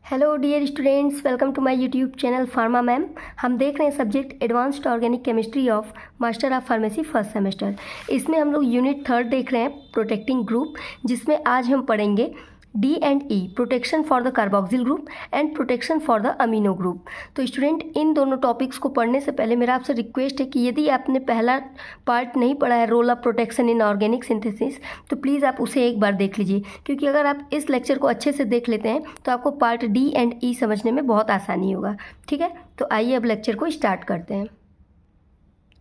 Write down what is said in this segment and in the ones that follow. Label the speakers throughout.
Speaker 1: Hello dear students, welcome to my YouTube channel pharma ma'am. हम देख रहे हैं subject advanced organic chemistry of master of pharmacy first semester. इसमें हम लोग यूनिट 3 देख रहे हैं, प्रोटेक्टिंग ग्रुप, जिसमें आज हम पढ़ेंगे D and E, protection for the carboxyl group and protection for the amino group. तो स्टूडेंट, इन दोनों टॉपिक्स को पढ़ने से पहले मेरा आपसे रिक्वेस्ट है कि यदि आपने पहला पार्ट नहीं पढ़ा है, role of protection in organic synthesis, तो प्लीज़ आप उसे एक बार देख लीजिए, क्योंकि अगर आप इस लेक्चर को अच्छे से देख लेते हैं तो आपको पार्ट डी एंड ई समझने में बहुत आसानी होगा। ठीक है, तो आइए अब लेक्चर को स्टार्ट करते हैं।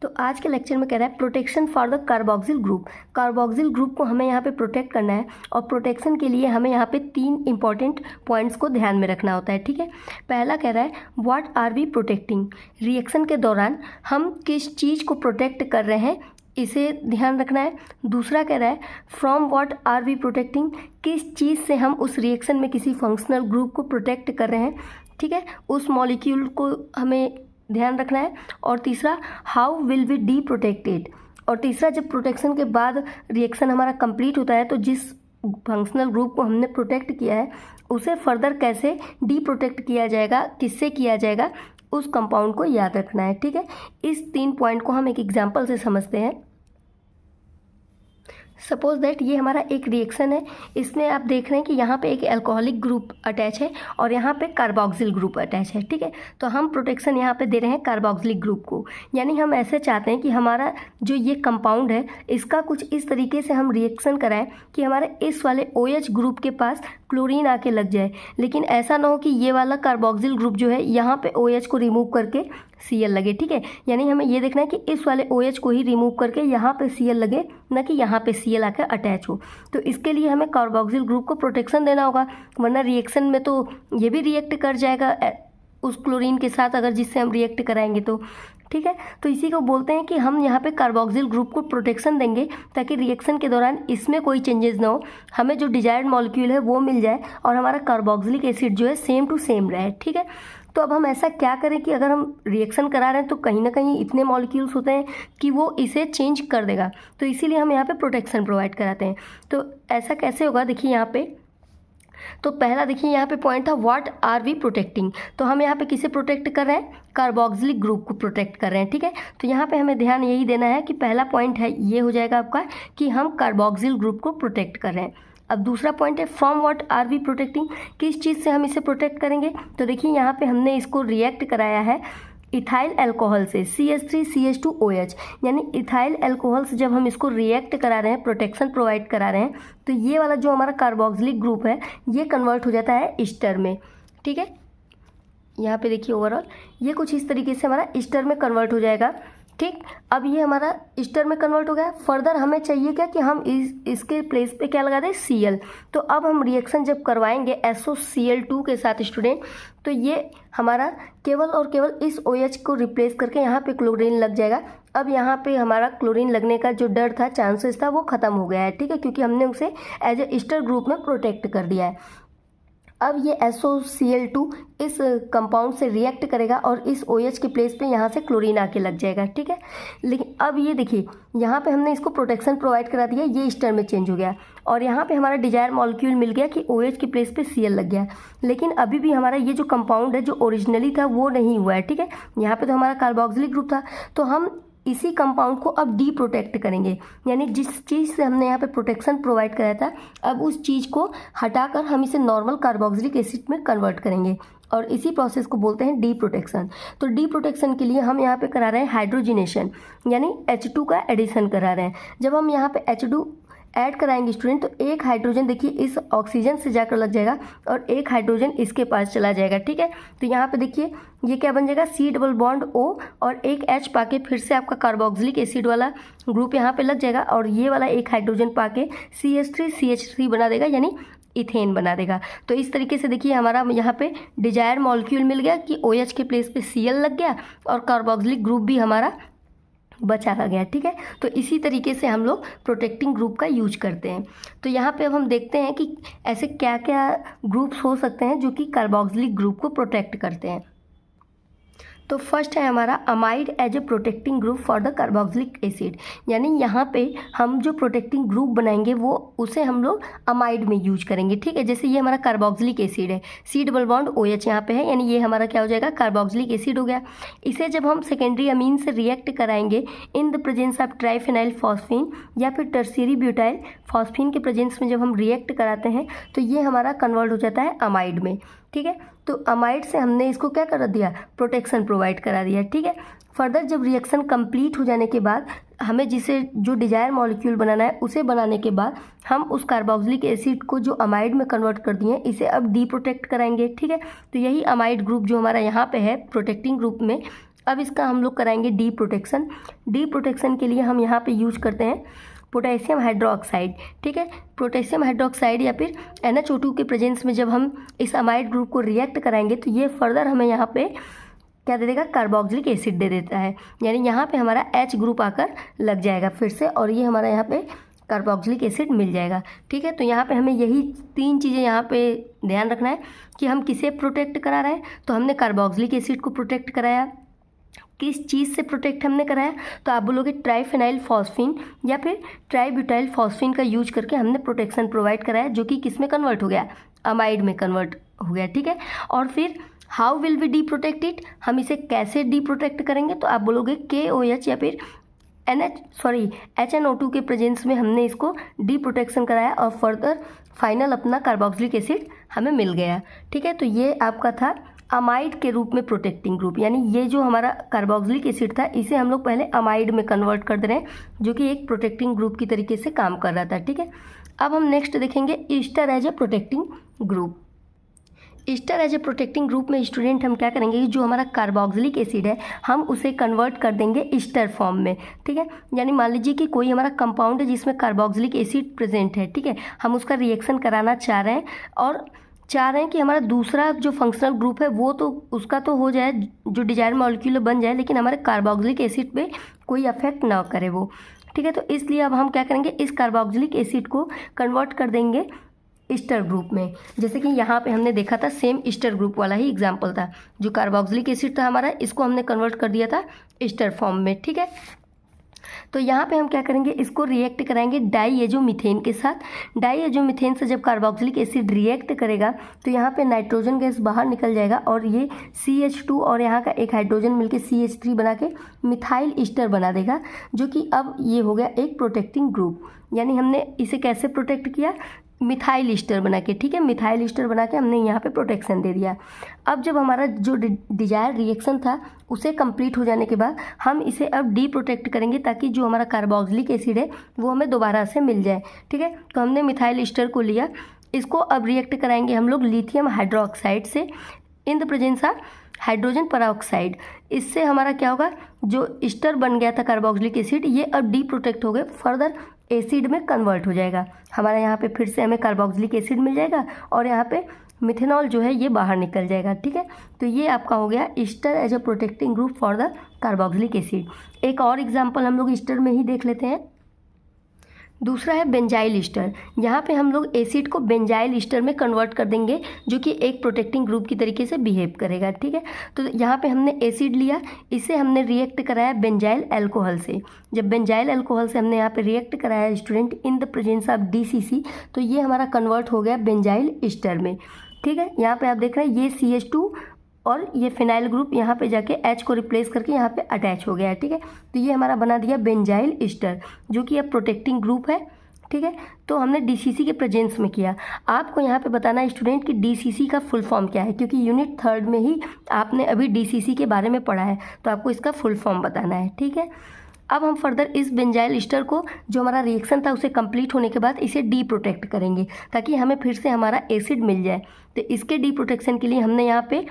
Speaker 1: तो आज के लेक्चर में कह रहा है protection for the carboxyl group. Carboxyl group को हमें यहाँ पे प्रोटेक्ट करना है, और प्रोटेक्शन के लिए हमें यहाँ पे 3 इंपॉर्टेंट पॉइंट्स को ध्यान में रखना होता है। ठीक है, पहला कह रहा है what are we protecting, reaction के दौरान हम किस चीज़ को प्रोटेक्ट कर रहे हैं, इसे ध्यान रखना है। दूसरा कह रहा है from what are we protecting, किस चीज़ से हम उस रिएक्शन में किसी फंक्शनल ग्रुप को प्रोटेक्ट कर रहे हैं। ठीक है, उस मॉलिक्यूल को हमें ध्यान रखना है। और तीसरा how will we deprotected, और तीसरा जब प्रोटेक्शन के बाद रिएक्शन हमारा कंप्लीट होता है तो जिस फंक्शनल ग्रुप को हमने प्रोटेक्ट किया है उसे फर्दर कैसे डी प्रोटेक्ट किया जाएगा, किससे किया जाएगा, उस कंपाउंड को याद रखना है। ठीक है, इस 3 पॉइंट को हम एक एग्जाम्पल से समझते हैं। सपोज दैट ये हमारा एक रिएक्शन है, इसमें आप देख रहे हैं कि यहाँ पे एक अल्कोहलिक ग्रुप अटैच है और यहाँ पे कार्बोक्सिल ग्रुप अटैच है। ठीक है, तो हम प्रोटेक्शन यहाँ पे दे रहे हैं कार्बोक्सिलिक ग्रुप को, यानी हम ऐसे चाहते हैं कि हमारा जो ये कंपाउंड है इसका कुछ इस तरीके से हम रिएक्शन कराएं कि हमारे इस वाले OH ग्रुप के पास क्लोरीन आके लग जाए, लेकिन ऐसा ना हो कि ये वाला कार्बोक्सिल ग्रुप जो है यहाँ पे OH को रिमूव करके Cl लगे। ठीक है, यानी हमें ये देखना है कि इस वाले OH को ही रिमूव करके यहाँ पे Cl लगे, ना कि यहाँ पे Cl आकर अटैच हो। तो इसके लिए हमें कार्बोक्सिल ग्रुप को प्रोटेक्शन देना होगा, वरना रिएक्शन में तो ये भी रिएक्ट कर जाएगा उस क्लोरीन के साथ, अगर जिससे हम रिएक्ट कराएंगे तो। ठीक है, तो इसी को बोलते हैं कि हम यहाँ पे कार्बोक्सिल ग्रुप को प्रोटेक्शन देंगे ताकि रिएक्शन के दौरान इसमें कोई चेंजेस ना हो, हमें जो डिजायर्ड मॉलिक्यूल है वो मिल जाए और हमारा कार्बोक्सिलिक एसिड जो है सेम टू सेम रहे। ठीक है, तो अब हम ऐसा क्या करें कि अगर हम रिएक्शन करा रहे हैं तो कहीं ना कहीं इतने मॉलिक्यूल्स होते हैं कि वो इसे चेंज कर देगा, तो इसीलिए हम यहाँ पे प्रोटेक्शन प्रोवाइड कराते हैं। तो ऐसा कैसे होगा, देखिए यहाँ पे, तो पहला देखिए यहाँ पे पॉइंट था व्हाट आर वी प्रोटेक्टिंग, तो हम यहाँ पे किसे प्रोटेक्ट कर रहे हैं, कार्बोक्सिलिक ग्रुप को प्रोटेक्ट कर रहे हैं। ठीक है, तो यहाँ पे हमें ध्यान यही देना है कि पहला पॉइंट है ये हो जाएगा आपका कि हम कार्बोक्सिल ग्रुप को प्रोटेक्ट कर रहे हैं। अब दूसरा पॉइंट है from what are we protecting, किस चीज़ से हम इसे प्रोटेक्ट करेंगे। तो देखिए यहाँ पे हमने इसको रिएक्ट कराया है इथाइल अल्कोहल से CH3CH2OH, यानी इथाइल अल्कोहल से जब हम इसको रिएक्ट करा रहे हैं, प्रोटेक्शन प्रोवाइड करा रहे हैं, तो ये वाला जो हमारा कार्बोक्सिलिक ग्रुप है ये कन्वर्ट हो जाता है ईस्टर में। ठीक है, यहाँ पे देखिए ओवरऑल ये कुछ इस तरीके से हमारा ईस्टर में कन्वर्ट हो जाएगा। ठीक, अब ये हमारा ईस्टर में कन्वर्ट हो गया। फर्दर हमें चाहिए क्या कि हम इसके प्लेस पे क्या लगा दें, Cl। तो अब हम रिएक्शन जब करवाएंगे SOCl2 के साथ स्टूडेंट, तो ये हमारा केवल और केवल इस OH को रिप्लेस करके यहाँ पे क्लोरीन लग जाएगा। अब यहाँ पे हमारा क्लोरीन लगने का जो डर था, चांसेस था, वो ख़त्म हो गया है। ठीक है, क्योंकि हमने उसे एज ए ईस्टर ग्रुप में प्रोटेक्ट कर दिया है। अब ये SOCl2 इस कंपाउंड से रिएक्ट करेगा और इस OH के प्लेस पे यहाँ से क्लोरीन आके लग जाएगा। ठीक है, लेकिन अब ये देखिए यहाँ पे हमने इसको प्रोटेक्शन प्रोवाइड करा दिया, ये ईस्टर में चेंज हो गया और यहाँ पे हमारा डिजायर मॉलिक्यूल मिल गया कि OH के प्लेस पे Cl लग गया, लेकिन अभी भी हमारा ये जो कंपाउंड है जो ओरिजिनली था वो नहीं हुआ है। ठीक है, यहाँ पे तो हमारा कार्बोक्सिलिक ग्रुप था, तो हम इसी कंपाउंड को अब डी प्रोटेक्ट करेंगे, यानी जिस चीज़ से हमने यहाँ पे प्रोटेक्शन प्रोवाइड कराया था अब उस चीज़ को हटाकर हम इसे नॉर्मल कार्बोक्सिलिक एसिड में कन्वर्ट करेंगे, और इसी प्रोसेस को बोलते हैं डी प्रोटेक्शन। तो डी प्रोटेक्शन के लिए हम यहाँ पे करा रहे हैं हाइड्रोजिनेशन, यानी H2 का एडिशन करा रहे हैं। जब हम यहाँ पे H2 ऐड कराएंगे स्टूडेंट, तो एक हाइड्रोजन देखिए इस ऑक्सीजन से जाकर लग जाएगा और एक हाइड्रोजन इसके पास चला जाएगा। ठीक है, तो यहाँ पे देखिए ये क्या बन जाएगा, C डबल बॉन्ड O और एक H पाके फिर से आपका कार्बोक्सिलिक एसिड वाला ग्रुप यहाँ पे लग जाएगा, और ये वाला एक हाइड्रोजन पाके CH3CH3 बना देगा, यानी इथेन बना देगा। तो इस तरीके से देखिए हमारा यहाँ पे डिजायर मॉलिक्यूल मिल गया कि OH के प्लेस पे Cl लग गया और कार्बोक्सिलिक ग्रुप भी हमारा बचा रह गया। ठीक है, तो इसी तरीके से हम लोग प्रोटेक्टिंग ग्रुप का यूज करते हैं। तो यहाँ पे अब हम देखते हैं कि ऐसे क्या क्या ग्रुप्स हो सकते हैं जो कि कार्बोक्सिलिक ग्रुप को प्रोटेक्ट करते हैं। तो फर्स्ट है हमारा amide as a protecting group for the carboxylic acid, यानी यहाँ पे हम जो प्रोटेक्टिंग ग्रुप बनाएंगे वो उसे हम लोग अमाइड में यूज करेंगे, ठीक है। जैसे ये हमारा कार्बोक्सिलिक एसिड है, सी डबल बॉन्ड OH यहाँ पे है, यानी ये हमारा क्या हो जाएगा, कार्बोक्सिलिक एसिड हो गया। इसे जब हम सेकेंडरी अमीन से रिएक्ट कराएंगे in the presence of triphenyl phosphine या फिर टर्शियरी ब्यूटाइल फॉस्फीन के प्रेजेंस में जब हम रिएक्ट कराते हैं तो ये हमारा कन्वर्ट हो जाता है अमाइड में, ठीक है। तो अमाइड से हमने इसको क्या कर दिया, प्रोटेक्शन प्रोवाइड करा दिया, ठीक है। फर्दर जब रिएक्शन कंप्लीट हो जाने के बाद हमें जिसे जो डिजायर मॉलिक्यूल बनाना है उसे बनाने के बाद हम उस कार्बोक्सिलिक एसिड को जो अमाइड में कन्वर्ट कर दिए इसे अब डी प्रोटेक्ट कराएंगे, ठीक है। तो यही अमाइड ग्रुप जो हमारा यहाँ पे है प्रोटेक्टिंग ग्रुप में, अब इसका हम लोग कराएंगे डी प्रोटेक्शन। डी प्रोटेक्शन के लिए हम यहाँ पे यूज करते हैं पोटेशियम हाइड्रोक्साइड, ठीक है। पोटेशियम हाइड्रोक्साइड या फिर NaCO2 के प्रेजेंस में जब हम इस अमाइड ग्रुप को रिएक्ट कराएंगे तो ये फर्दर हमें यहाँ पे क्या दे देगा, कार्बोक्सिलिक एसिड दे देता है, यानी यहाँ पे हमारा H ग्रुप आकर लग जाएगा फिर से और ये हमारा यहाँ पे कार्बोक्सिलिक एसिड मिल जाएगा, ठीक है। तो यहाँ पे हमें यही 3 चीज़ें यहाँ पे ध्यान रखना है कि हम किसे प्रोटेक्ट करा रहे हैं, तो हमने कार्बोक्सिलिक एसिड को प्रोटेक्ट कराया। किस चीज़ से प्रोटेक्ट हमने कराया, तो आप बोलोगे ट्राइफेनाइल फॉस्फीन या फिर ट्राईब्यूटाइल फॉस्फीन का यूज करके हमने प्रोटेक्शन प्रोवाइड कराया, जो कि किस में कन्वर्ट हो गया, अमाइड में कन्वर्ट हो गया, ठीक है। और फिर how will we deprotect it, हम इसे कैसे डी प्रोटेक्ट करेंगे, तो आप बोलोगे KOH या फिर HNO2 के प्रेजेंस में हमने इसको डी प्रोटेक्शन कराया और फर्दर फाइनल अपना कार्बोक्सिलिक एसिड हमें मिल गया, ठीक है। तो ये आपका था अमाइड के रूप में प्रोटेक्टिंग ग्रुप, यानी ये जो हमारा कार्बोक्सिलिक एसिड था इसे हम लोग पहले अमाइड में कन्वर्ट कर दे रहे हैं, जो कि एक प्रोटेक्टिंग ग्रुप की तरीके से काम कर रहा था, ठीक है। अब हम नेक्स्ट देखेंगे ester as a protecting group. Ester as a protecting group में स्टूडेंट हम क्या करेंगे कि जो हमारा कार्बोक्सिलिक एसिड है हम उसे कन्वर्ट कर देंगे ईस्टर फॉर्म में, ठीक है। यानी मान लीजिए कि कोई हमारा कंपाउंड है जिसमें कार्बोक्सिलिक एसिड प्रेजेंट है, ठीक है, हम उसका रिएक्शन कराना चाह रहे हैं और चाह रहे हैं कि हमारा दूसरा जो फंक्शनल ग्रुप है वो तो उसका तो हो जाए, जो डिजायर मॉलिक्यूल बन जाए, लेकिन हमारे कार्बोक्सिलिक एसिड पे कोई अफेक्ट ना करे वो, ठीक है। तो इसलिए अब हम क्या करेंगे, इस कार्बोक्सिलिक एसिड को कन्वर्ट कर देंगे ईस्टर ग्रुप में। जैसे कि यहाँ पे हमने देखा था सेम ईस्टर ग्रुप वाला ही एग्जाम्पल था, जो कार्बोक्सिलिक एसिड था हमारा इसको हमने कन्वर्ट कर दिया था ईस्टर फॉर्म में, ठीक है। तो यहाँ पे हम क्या करेंगे, इसको रिएक्ट कराएंगे डाईएजोमीथेन के साथ। डाईएजोमीथेन से जब कार्बोक्सिलिक एसिड रिएक्ट करेगा तो यहाँ पे नाइट्रोजन गैस बाहर निकल जाएगा और ये CH2 और यहाँ का एक हाइड्रोजन मिलके CH3 बना के मिथाइल ईस्टर बना देगा, जो कि अब ये हो गया एक प्रोटेक्टिंग ग्रुप। यानी हमने इसे कैसे प्रोटेक्ट किया, मिथाइल ईस्टर बना के, ठीक है, मिथाइल ईस्टर बना के हमने यहाँ पे प्रोटेक्शन दे दिया। अब जब हमारा जो डिजायर रिएक्शन था उसे कंप्लीट हो जाने के बाद हम इसे अब डी प्रोटेक्ट करेंगे ताकि जो हमारा कार्बोक्सिलिक एसिड है वो हमें दोबारा से मिल जाए, ठीक है। तो हमने मिथाइल ईस्टर को लिया, इसको अब रिएक्ट कराएंगे हम लोग लिथियम हाइड्रोक्साइड से इन the presence of hydrogen peroxide. इससे हमारा क्या होगा, जो ईस्टर बन गया था कार्बोक्सिलिक एसिड ये अब डी प्रोटेक्ट हो गए, फर्दर एसिड में कन्वर्ट हो जाएगा हमारा। यहाँ पे फिर से हमें कार्बोक्सिलिक एसिड मिल जाएगा और यहाँ पे मिथेनॉल जो है ये बाहर निकल जाएगा, ठीक है। तो ये आपका हो गया ester as a protecting group for the carboxylic acid. एक और एग्जांपल हम लोग ईस्टर में ही देख लेते हैं। दूसरा है बेंजाइल ईस्टर। यहाँ पे हम लोग एसिड को बेंजाइल ईस्टर में कन्वर्ट कर देंगे, जो कि एक प्रोटेक्टिंग ग्रुप की तरीके से बिहेव करेगा, ठीक है। तो यहाँ पे हमने एसिड लिया, इसे हमने रिएक्ट कराया बेंजाइल अल्कोहल से। जब बेंजाइल अल्कोहल से हमने यहाँ पे रिएक्ट कराया student in the presence of DCC, तो ये हमारा कन्वर्ट हो गया बेंजाइल ईस्टर में, ठीक है। यहाँ पे आप देख रहे हैं ये CH2 और ये फिनाइल ग्रुप यहाँ पे जाके H को रिप्लेस करके यहाँ पे अटैच हो गया है, ठीक है। तो ये हमारा बना दिया बेंजाइल ईस्टर, जो कि अब प्रोटेक्टिंग ग्रुप है, ठीक है। तो हमने DCC के प्रेजेंस में किया। आपको यहाँ पे बताना है स्टूडेंट कि DCC का फुल फॉर्म क्या है, क्योंकि यूनिट 3 में ही आपने अभी DCC के बारे में पढ़ा है, तो आपको इसका फुल फॉर्म बताना है, ठीक है। अब हम फर्दर इस बेंजाइल ईस्टर को जो हमारा रिएक्शन था उसे कंप्लीट होने के बाद इसे डी प्रोटेक्ट करेंगे ताकि हमें फिर से हमारा एसिड मिल जाए। तो इसके डी प्रोटेक्शन के लिए हमने यहाँ पे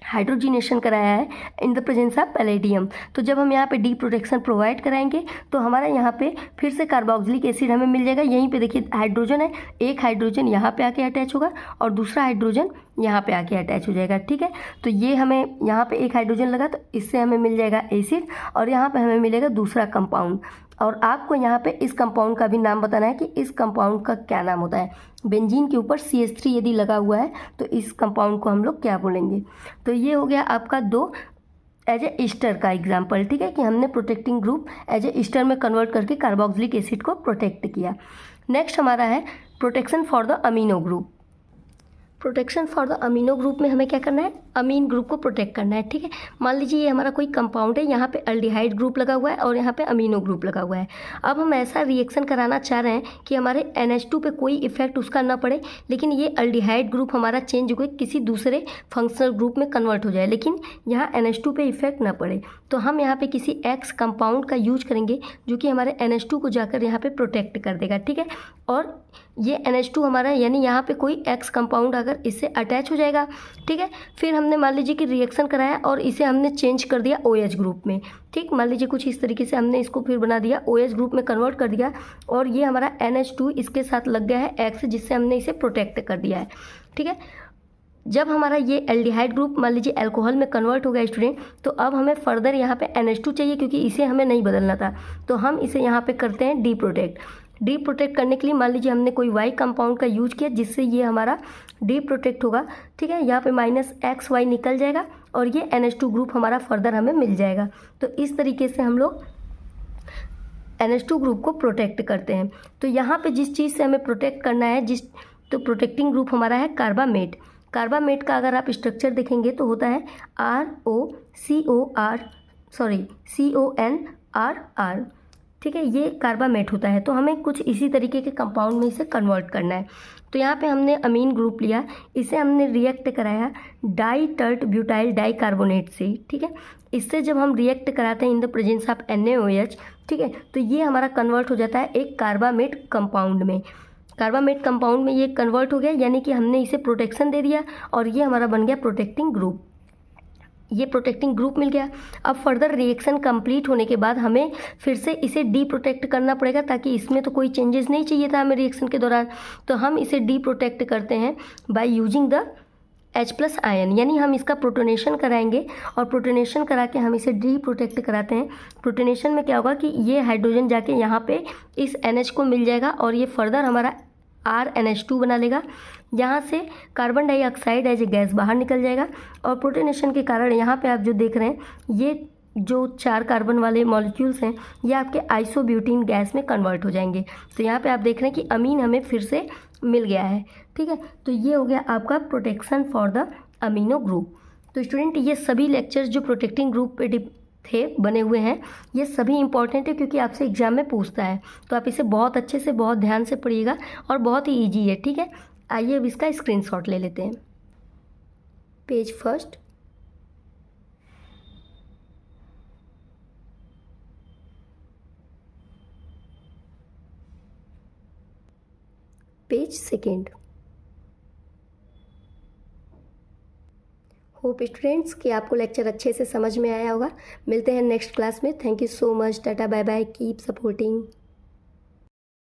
Speaker 1: हाइड्रोजिनेशन कराया है इन द प्रेजेंस ऑफ पैलेडियम। तो जब हम यहाँ पे डी प्रोटेक्शन प्रोवाइड कराएंगे तो हमारा यहाँ पे फिर से कार्बोक्सिलिक एसिड हमें मिल जाएगा। यहीं पे देखिए हाइड्रोजन है, एक हाइड्रोजन यहाँ पे आके अटैच होगा और दूसरा हाइड्रोजन यहाँ पे आके अटैच हो जाएगा, ठीक है। तो ये हमें यहाँ पे एक हाइड्रोजन लगा तो इससे हमें मिल जाएगा एसिड और यहाँ पे हमें मिलेगा दूसरा कंपाउंड। और आपको यहाँ पे इस कंपाउंड का भी नाम बताना है कि इस कंपाउंड का क्या नाम होता है। बेंजीन के ऊपर CH3 यदि लगा हुआ है तो इस कंपाउंड को हम लोग क्या बोलेंगे। तो ये हो गया आपका 2 एज ए ईस्टर का एग्जाम्पल, ठीक है, कि हमने protecting group as a ester में कन्वर्ट करके कार्बोक्सिलिक एसिड को प्रोटेक्ट किया। नेक्स्ट हमारा है protection for the amino group. Protection for the amino group में हमें क्या करना है, अमीन ग्रुप को प्रोटेक्ट करना है, ठीक है। मान लीजिए ये हमारा कोई कंपाउंड है, यहाँ पे अल्डिहाइड ग्रुप लगा हुआ है और यहाँ पे अमीनो ग्रुप लगा हुआ है। अब हम ऐसा रिएक्शन कराना चाह रहे हैं कि हमारे NH2 पे कोई इफेक्ट उसका ना पड़े, लेकिन ये अल्डिहाइड ग्रुप हमारा चेंज होकर किसी दूसरे फंक्शनल ग्रुप में कन्वर्ट हो जाए, लेकिन यहाँ NH2 पे इफेक्ट ना पड़े। तो हम यहाँ पे किसी X कंपाउंड का यूज करेंगे जो कि हमारे NH2 को जाकर यहाँ पे प्रोटेक्ट कर देगा, ठीक है। और ये NH2 हमारा, यानी यहाँ पे कोई X कंपाउंड अगर इससे अटैच हो जाएगा, ठीक है। फिर हमने मान लीजिए कि रिएक्शन कराया और इसे हमने चेंज कर दिया OH ग्रुप में, ठीक। मान लीजिए कुछ इस तरीके से हमने इसको फिर बना दिया, OH ग्रुप में कन्वर्ट कर दिया और ये हमारा NH2 इसके साथ लग गया है X, जिससे हमने इसे प्रोटेक्ट कर दिया है, ठीक है। जब हमारा ये एल्डिहाइड ग्रुप मान लीजिए अल्कोहल में कन्वर्ट हो गया स्टूडेंट, तो अब हमें फर्दर यहाँ पे NH2 चाहिए, क्योंकि इसे हमें नहीं बदलना था। तो हम इसे यहाँ पे करते हैं डी प्रोटेक्ट करने के लिए मान लीजिए हमने कोई Y कंपाउंड का यूज किया, जिससे ये हमारा डी प्रोटेक्ट होगा, ठीक है। यहाँ पे -XY निकल जाएगा और ये NH2 ग्रुप हमारा फर्दर हमें मिल जाएगा। तो इस तरीके से हम लोग NH2 ग्रुप को प्रोटेक्ट करते हैं। तो यहाँ पे जिस चीज़ से हमें प्रोटेक्ट करना है, तो प्रोटेक्टिंग ग्रुप हमारा है कार्बामेट। कार्बामेट का अगर आप स्ट्रक्चर देखेंगे तो होता है CONR, ठीक है, ये कार्बामेट होता है। तो हमें कुछ इसी तरीके के कंपाउंड में इसे कन्वर्ट करना है। तो यहाँ पे हमने अमीन ग्रुप लिया, इसे हमने रिएक्ट कराया डाई टर्ट ब्यूटाइल डाइकार्बोनेट से, ठीक है। इससे जब हम रिएक्ट कराते हैं इन द प्रेजेंस ऑफ NaOH, ठीक है, तो ये हमारा कन्वर्ट हो जाता है एक कार्बामेट कंपाउंड में। कार्बामेट कंपाउंड में ये कन्वर्ट हो गया, यानी कि हमने इसे प्रोटेक्शन दे दिया और ये हमारा बन गया प्रोटेक्टिंग ग्रुप। ये प्रोटेक्टिंग ग्रुप मिल गया। अब फर्दर रिएक्शन कंप्लीट होने के बाद हमें फिर से इसे डी प्रोटेक्ट करना पड़ेगा, ताकि इसमें तो कोई चेंजेस नहीं चाहिए था हमें रिएक्शन के दौरान। तो हम इसे डी प्रोटेक्ट करते हैं by using the H+ ion, यानी हम इसका प्रोटोनेशन कराएंगे और प्रोटोनेशन करा के हम इसे डी प्रोटेक्ट कराते हैं। प्रोटोनेशन में क्या होगा कि ये हाइड्रोजन जाके यहाँ पे इस NH को मिल जाएगा और ये फर्दर हमारा RNH2 बना लेगा। यहाँ से carbon dioxide as a gas बाहर निकल जाएगा और प्रोटोनेशन के कारण यहाँ पे आप जो देख रहे हैं, ये जो 4 कार्बन वाले मॉलिक्यूल्स हैं ये आपके आइसोब्यूटीन गैस में कन्वर्ट हो जाएंगे। तो यहाँ पे आप देख रहे हैं कि अमीन हमें फिर से मिल गया है, ठीक है। तो ये हो गया आपका protection for the amino group. तो स्टूडेंट, ये सभी लेक्चर्स जो प्रोटेक्टिंग ग्रुप पे थे बने हुए हैं, ये सभी इंपॉर्टेंट है, क्योंकि आपसे एग्जाम में पूछता है। तो आप इसे बहुत अच्छे से, बहुत ध्यान से पढ़िएगा और बहुत ही ईजी है, ठीक है। आइए अब इसका स्क्रीनशॉट ले लेते हैं। Page first, page second. Hope students कि आपको लेक्चर अच्छे से समझ में आया होगा। मिलते हैं नेक्स्ट क्लास में। Thank you so much. Tata bye bye, keep supporting.